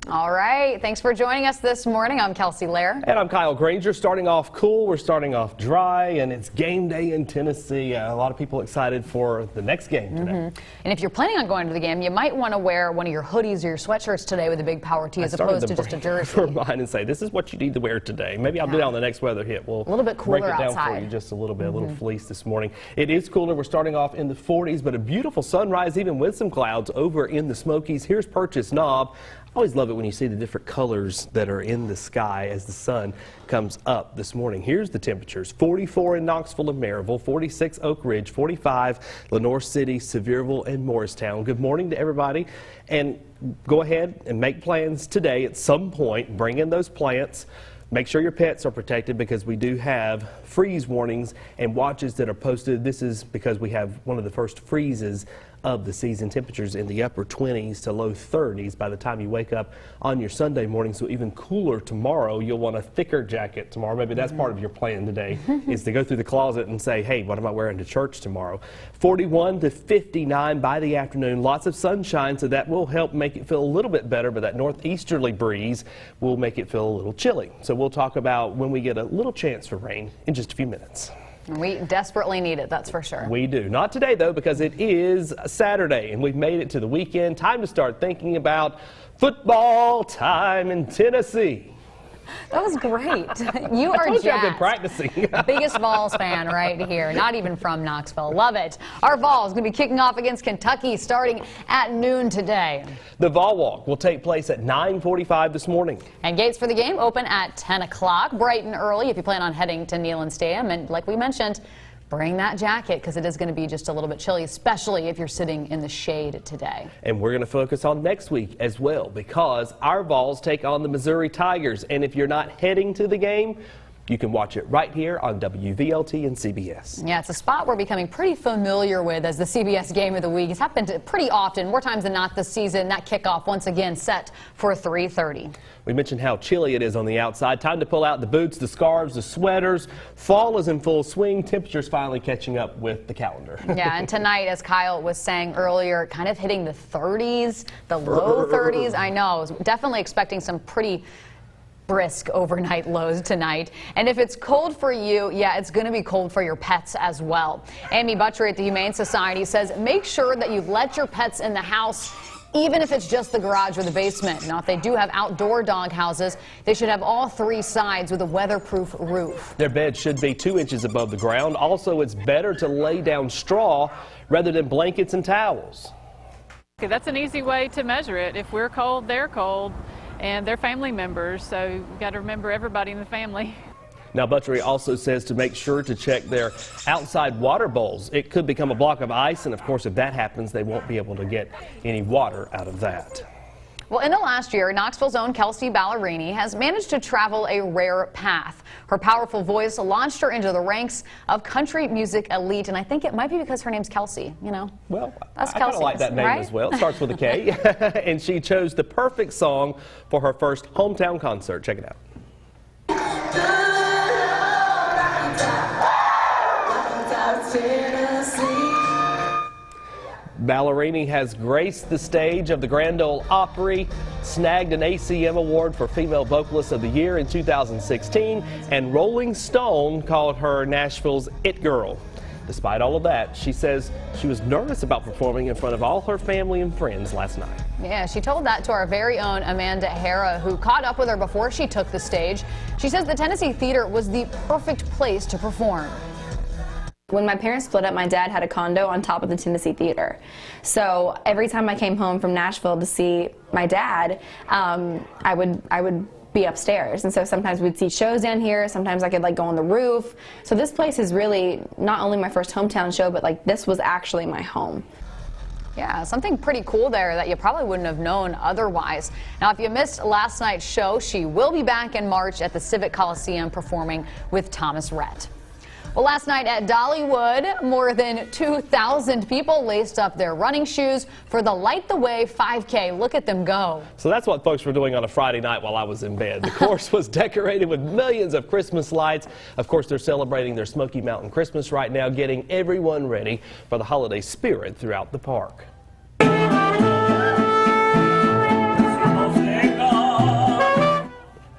All right, thanks for joining us this morning. I'm Kelsey Lair. And I'm Kyle Grainger. Starting off cool, we're starting off dry, and it's game day in Tennessee. A lot of people excited for the next game today. And if you're planning on going to the game, you might want to wear one of your hoodies or your sweatshirts today with a big power tee as opposed to just a jersey. For mine and say, this is what you need to wear today. Maybe I'll do that on the next weather hit. We'll a little bit cooler break it down outside for you just a little bit, a little fleece this morning. It is cooler. We're starting off in the 40s, but a beautiful sunrise even with some clouds over in the Smokies. Here's Purchase Knob. I always love it when you see the different colors that are in the sky as the sun comes up this morning. Here's the temperatures: 44 in Knoxville and Maryville, 46 Oak Ridge, 45 Lenoir City, Sevierville, and Morristown. Good morning to everybody, and go ahead and make plans today at some point. Bring in those plants. Make sure your pets are protected because we do have freeze warnings and watches that are posted. This is because we have one of the first freezes of the season. Temperatures in the upper 20s to low 30s by the time you wake up on your Sunday morning. So even cooler tomorrow. You'll want a thicker jacket tomorrow. Maybe that's part of your plan today is to go through the closet and say, hey, what am I wearing to church tomorrow? 41 to 59 by the afternoon. Lots of sunshine, so that will help make it feel a little bit better, but that northeasterly breeze will make it feel a little chilly. So we'll talk about when we get a little chance for rain in just a few minutes. We desperately need it, that's for sure. We do. Not today, though, because it is Saturday, and we've made it to the weekend. Time to start thinking about football time in Tennessee. That was great. You are I've been jazzed. practicing. Biggest Vols fan right here, not even from Knoxville. Love it. Our Vols going to be kicking off against Kentucky starting at noon today. The Vol Walk will take place at 9:45 this morning. And gates for the game open at 10 o'clock, bright and early if you plan on heading to Neyland Stadium. And like we mentioned, bring that jacket because it is going to be just a little bit chilly, especially if you're sitting in the shade today. And we're going to focus on next week as well because our Vols take on the Missouri Tigers. And if you're not heading to the game, you can watch it right here on WVLT and CBS. Yeah, it's a spot we're becoming pretty familiar with as the CBS Game of the Week. It's happened pretty often, more times than not this season. That kickoff once again set for 3:30. We mentioned how chilly it is on the outside. Time to pull out the boots, the scarves, the sweaters. Fall is in full swing. Temperatures finally catching up with the calendar. Yeah, and tonight, as Kyle was saying earlier, kind of hitting the 30s, the low 30s. I know, definitely expecting some pretty brisk overnight lows tonight. And if it's cold for you, yeah, it's going to be cold for your pets as well. Amy Butcher at the Humane Society says make sure that you let your pets in the house, even if it's just the garage or the basement. Now, if they do have outdoor dog houses, they should have all three sides with a weatherproof roof. Their bed should be 2 inches above the ground. Also, it's better to lay down straw rather than blankets and towels. Okay, that's an easy way to measure it. If we're cold, they're cold. And they're family members, so you've got to remember everybody in the family. Now, Butchery also says to make sure to check their outside water bowls. It could become a block of ice, and of course, if that happens, they won't be able to get any water out of that. Well, in the last year, Knoxville's own Kelsey Ballerini has managed to travel a rare path. Her powerful voice launched her into the ranks of country music elite, and I think it might be because her name's Kelsey, you know. Well, that's I kind of like that name right? as well. It starts with a K, and she chose the perfect song for her first hometown concert. Check it out. Ballerini has graced the stage of the Grand Ole Opry, snagged an ACM Award for Female Vocalist of the Year in 2016, and Rolling Stone called her Nashville's It Girl. Despite all of that, she says she was nervous about performing in front of all her family and friends last night. Yeah, she told that to our very own Amanda Hara, who caught up with her before she took the stage. She says the Tennessee Theater was the perfect place to perform. When my parents split up, my dad had a condo on top of the Tennessee Theater. So every time I came home from Nashville to see my dad, I would be upstairs. And so sometimes we'd see shows down here. Sometimes I could like go on the roof. So this place is really not only my first hometown show, but like this was actually my home. Yeah, something pretty cool there that you probably wouldn't have known otherwise. Now, if you missed last night's show, she will be back in March at the Civic Coliseum performing with Thomas Rhett. Well, last night at Dollywood, more than 2,000 people laced up their running shoes for the Light the Way 5K. Look at them go. So that's what folks were doing on a Friday night while I was in bed. The course was decorated with millions of Christmas lights. Of course, they're celebrating their Smoky Mountain Christmas right now, getting everyone ready for the holiday spirit throughout the park.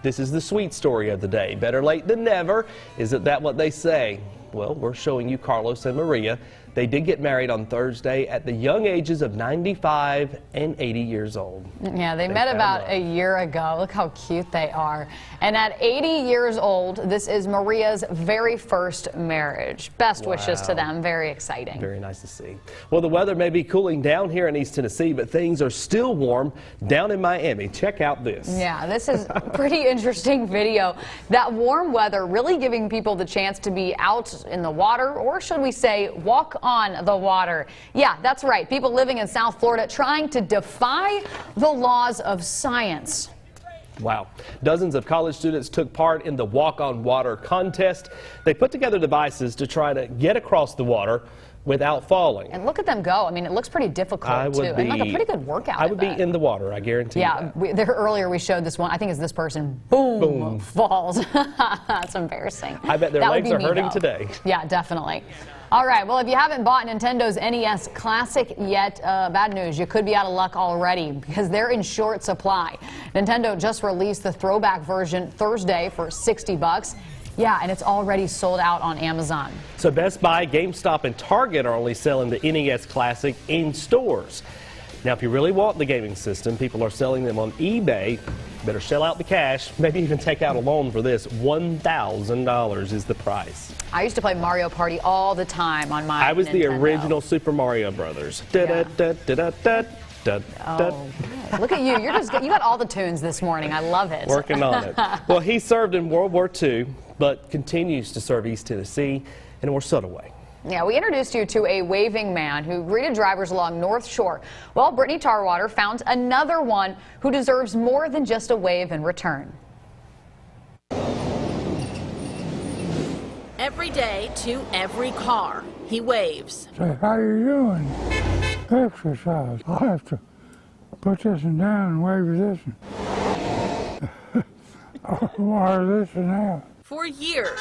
This is the sweet story of the day. Better late than never. Isn't that what they say? Well, we're showing you Carlos and Maria. They did get married on Thursday at the young ages of 95 and 80 years old. Yeah, they met about a year ago. Look how cute they are. And at 80 years old, this is Maria's very first marriage. Best wishes to them. Very exciting. Very nice to see. Well, the weather may be cooling down here in East Tennessee, but things are still warm down in Miami. Check out this. Yeah, this is a pretty interesting video. That warm weather really giving people the chance to be out in the water, or should we say walk on the water. Yeah, that's right. People living in South Florida trying to defy the laws of science. Wow. Dozens of college students took part in the Walk on Water contest. They put together devices to try to get across the water without falling. And look at them go. I mean, it looks pretty difficult too. And like a pretty good workout. I would be in the water, I guarantee you. Yeah, earlier we showed this one. I think it's this person. Boom. Falls. That's embarrassing. I bet their legs are hurting today. Yeah, definitely. All right, well, if you haven't bought Nintendo's NES Classic yet, bad news, you could be out of luck already because they're in short supply. Nintendo just released the throwback version Thursday for $60. Yeah, and it's already sold out on Amazon. So Best Buy, GameStop, and Target are only selling the NES Classic in stores. Now, if you really want the gaming system, people are selling them on eBay. Better shell out the cash, maybe even take out a loan for this. $1,000 is the price. I used to play Mario Party all the time on my I was Nintendo. The original Super Mario Brothers. Yeah. Look at you. You got all the tunes this morning. I love it. Working on it. Well, he served in World War II, but continues to serve East Tennessee in a more subtle way. Yeah, we introduced you to a waving man who greeted drivers along North Shore. Well, Brittany Tarwater found another one who deserves more than just a wave in return. Every day to every car, he waves. Say, how you doing? Exercise. I'll have to put this one down and wave this one. Why this and that? For years,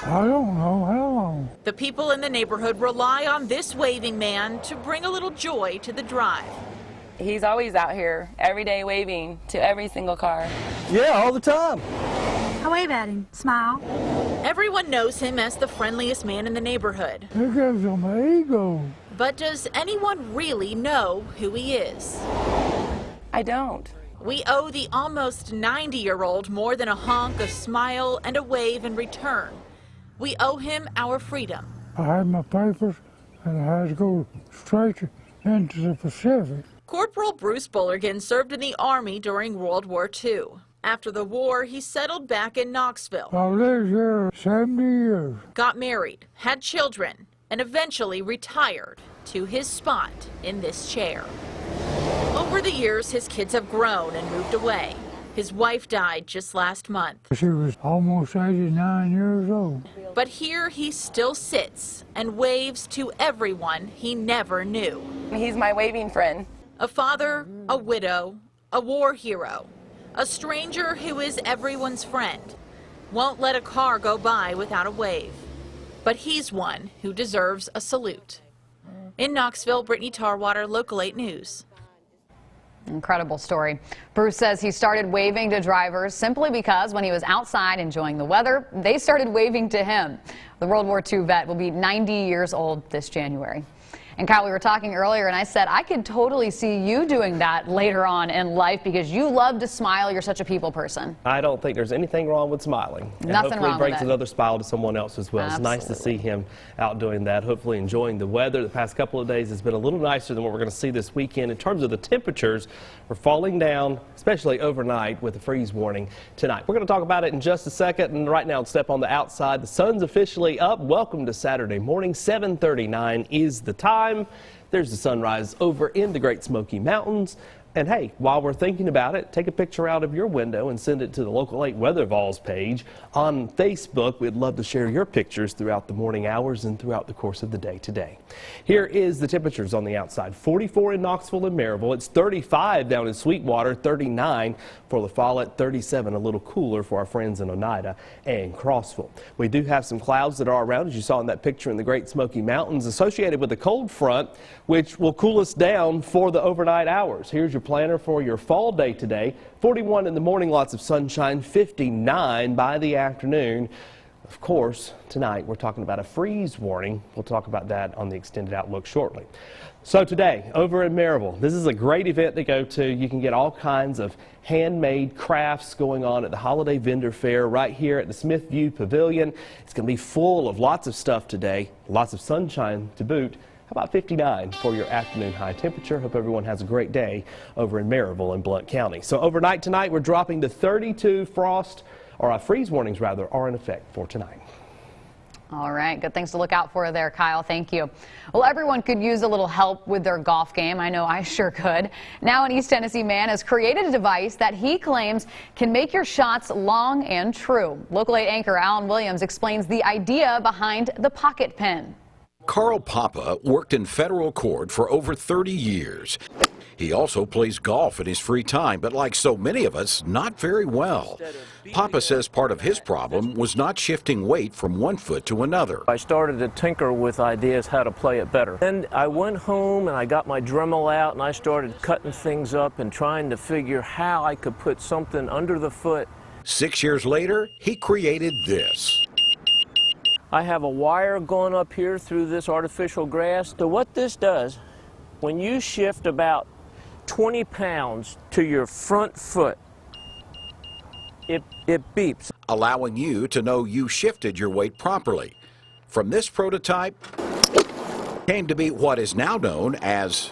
I don't know how long. the people in the neighborhood rely on this waving man to bring a little joy to the drive. He's always out here, every day waving to every single car. Yeah, all the time. I wave at him, smile. Everyone knows him as the friendliest man in the neighborhood. It gives them an ego. But does anyone really know who he is? I don't. We owe the almost 90-year-old more than a honk, a smile, and a wave in return. We owe him our freedom. I had my papers and I had to go straight into the Pacific. Corporal Bruce Bullergan served in the Army during World War II. After the war, he settled back in Knoxville. I lived here 70 years. Got married, had children, and eventually retired to his spot in this chair. Over the years, his kids have grown and moved away. His wife died just last month. She was almost 89 years old. But here he still sits and waves to everyone he never knew. He's my waving friend. A father, a widow, a war hero, a stranger who is everyone's friend. Won't let a car go by without a wave. But he's one who deserves a salute. In Knoxville, Brittany Tarwater, Local 8 News. Incredible story. Bruce says he started waving to drivers simply because when he was outside enjoying the weather, they started waving to him. The World War II vet will be 90 years old this January. And Kyle, we were talking earlier and I said I could totally see you doing that later on in life because you love to smile. You're such a people person. I don't think there's anything wrong with smiling. And Nothing hopefully wrong brings with it. another smile to someone else as well. Absolutely. It's nice to see him out doing that, hopefully enjoying the weather. The past couple of days has been a little nicer than what we're going to see this weekend. In terms of the temperatures, we're falling down, especially overnight with a freeze warning tonight. We're going to talk about it in just a second. And right now, let's step on the outside. The sun's officially up. Welcome to Saturday morning. 7:39 is the time. There's the sunrise over in the Great Smoky Mountains. And hey, while we're thinking about it, take a picture out of your window and send it to the Local 8 Weather Vols page on Facebook. We'd love to share your pictures throughout the morning hours and throughout the course of the day today. Here is the temperatures on the outside. 44 in Knoxville and Maryville. It's 35 down in Sweetwater, 39 for La Follette, 37 a little cooler for our friends in Oneida and Crossville. We do have some clouds that are around, as you saw in that picture in the Great Smoky Mountains, associated with a cold front. which will cool us down for the overnight hours. Here's your planner for your fall day today. 41 in the morning, lots of sunshine, 59 by the afternoon. Of course, tonight we're talking about a freeze warning. We'll talk about that on the extended outlook shortly. So today, over in Maryville, this is a great event to go to. You can get all kinds of handmade crafts going on at the Holiday Vendor Fair right here at the Smithview Pavilion. It's going to be full of lots of stuff today, lots of sunshine to boot. How about 59 for your afternoon high temperature? Hope everyone has a great day over in Maryville and Blount County. So overnight tonight, we're dropping to 32. Freeze warnings rather are in effect for tonight. All right, good things to look out for there, Kyle. Thank you. Well, everyone could use a little help with their golf game. I know I sure could. Now an East Tennessee man has created a device that he claims can make your shots long and true. Local 8 anchor Alan Williams explains the idea behind the pocket pin. Carl Papa worked in federal court for over 30 years. He also plays golf in his free time, but like so many of us, not very well. Papa says part of his problem was not shifting weight from one foot to another. I started to tinker with ideas how to play it better. Then I went home and I got my Dremel out and I started cutting things up and trying to figure how I could put something under the foot. 6 years later, he created this. I have a wire going up here through this artificial grass. So what this does, when you shift about 20 pounds to your front foot, it beeps, allowing you to know you shifted your weight properly. From this prototype came to be what is now known as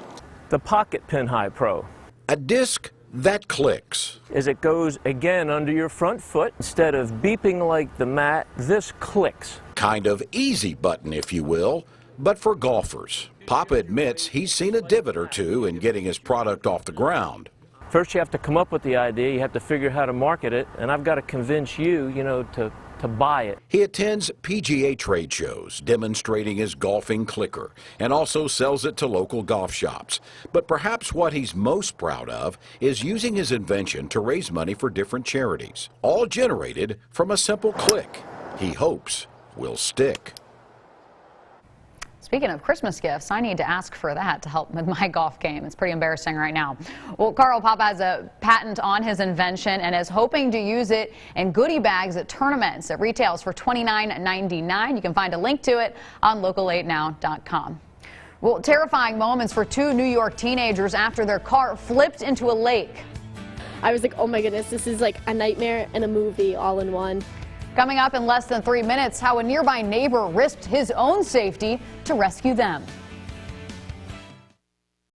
the Pocket Pin High Pro. A disc that clicks. As it goes again under your front foot, instead of beeping like the mat, this clicks. Kind of easy button, if you will, but for golfers. Papa admits he's seen a divot or two in getting his product off the ground. First you have to come up with the idea, you have to figure out how to market it, and I've got to convince you, to buy it. He attends PGA trade shows, demonstrating his golfing clicker, and also sells it to local golf shops. But perhaps what he's most proud of is using his invention to raise money for different charities, all generated from a simple click he hopes will stick. Speaking of Christmas gifts, I need to ask for that to help with my golf game. It's pretty embarrassing right now. Well, Carl Papa has a patent on his invention and is hoping to use it in goodie bags at tournaments. It retails for $29.99. You can find a link to it on local8now.com. Well, terrifying moments for 2 New York teenagers after their car flipped into a lake. I was like, oh my goodness, this is like a nightmare and a movie all in one. Coming up in less than 3 minutes, how a nearby neighbor risked his own safety to rescue them.